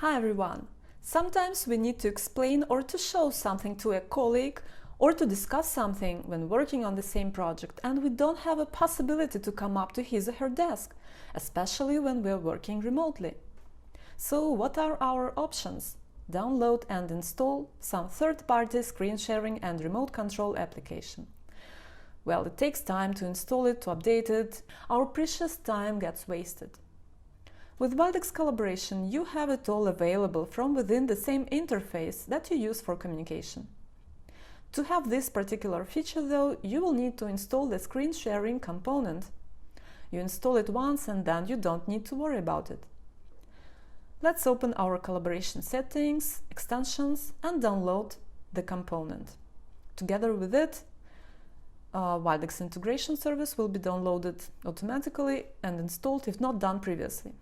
Hi everyone! Sometimes we need to explain or to show something to a colleague or to discuss something when working on the same project, and we don't have a possibility to come up to his or her desk, especially when we're working remotely. So what are our options? Download and install some third-party screen sharing and remote control application. Well, it takes time to install it, to update it. Our precious time gets wasted. With Wildix Collaboration, you have it all available from within the same interface that you use for communication. To have this particular feature, though, you will need to install the screen sharing component. You install it once and then you don't need to worry about it. Let's open our collaboration settings, extensions, and download the component. Together with it, Wildix integration service will be downloaded automatically and installed if not done previously.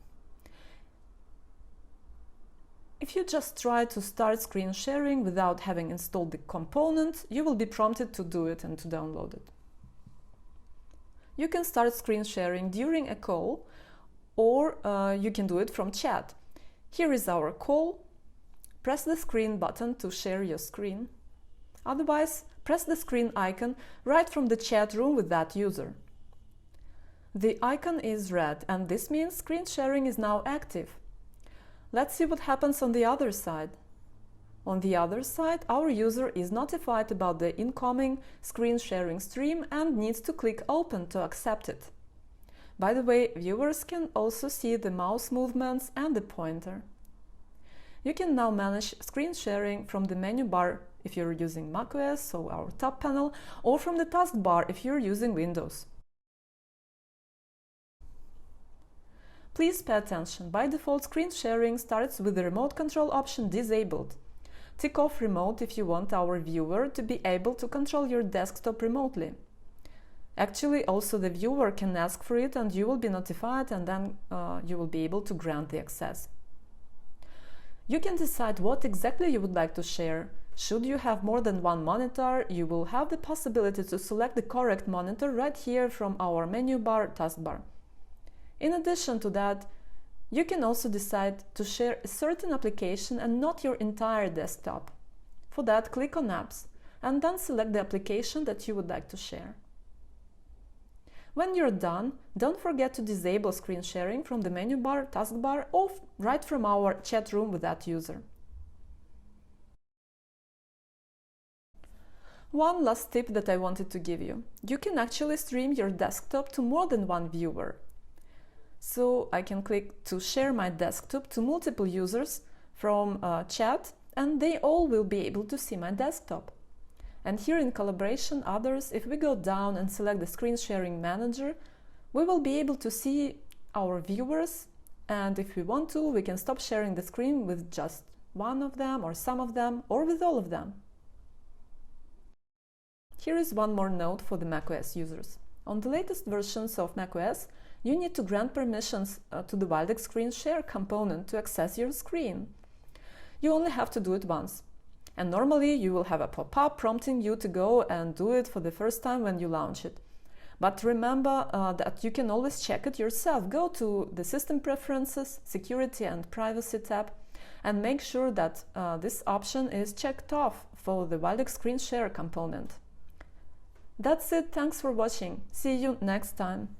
If you just try to start screen sharing without having installed the component, you will be prompted to do it and to download it. You can start screen sharing during a call, or you can do it from chat. Here is our call. Press the screen button to share your screen. Otherwise, press the screen icon right from the chat room with that user. The icon is red, and this means screen sharing is now active. Let's see what happens on the other side. On the other side, our user is notified about the incoming screen sharing stream and needs to click Open to accept it. By the way, viewers can also see the mouse movements and the pointer. You can now manage screen sharing from the menu bar if you're using macOS, so our top panel, or from the taskbar if you're using Windows. Please pay attention. By default, screen sharing starts with the remote control option disabled. Tick off remote if you want our viewer to be able to control your desktop remotely. Actually, also the viewer can ask for it and you will be notified, and then you will be able to grant the access. You can decide what exactly you would like to share. Should you have more than one monitor, you will have the possibility to select the correct monitor right here from our menu bar taskbar. In addition to that, you can also decide to share a certain application and not your entire desktop. For that, click on Apps and then select the application that you would like to share. When you're done, don't forget to disable screen sharing from the menu bar, taskbar, or right from our chat room with that user. One last tip that I wanted to give you. You can actually stream your desktop to more than one viewer. So I can click to share my desktop to multiple users from chat, and they all will be able to see my desktop. And here in Collaboration, Others, if we go down and select the Screen Sharing Manager, we will be able to see our viewers, and if we want to, we can stop sharing the screen with just one of them or some of them, or with all of them. Here is one more note for the macOS users. On the latest versions of macOS, you need to grant permissions to the Wildix Screen Share component to access your screen. You only have to do it once. And normally you will have a pop-up prompting you to go and do it for the first time when you launch it. But remember that you can always check it yourself. Go to the System Preferences, Security and Privacy tab and make sure that this option is checked off for the Wildix Screen Share component. That's it. Thanks for watching. See you next time.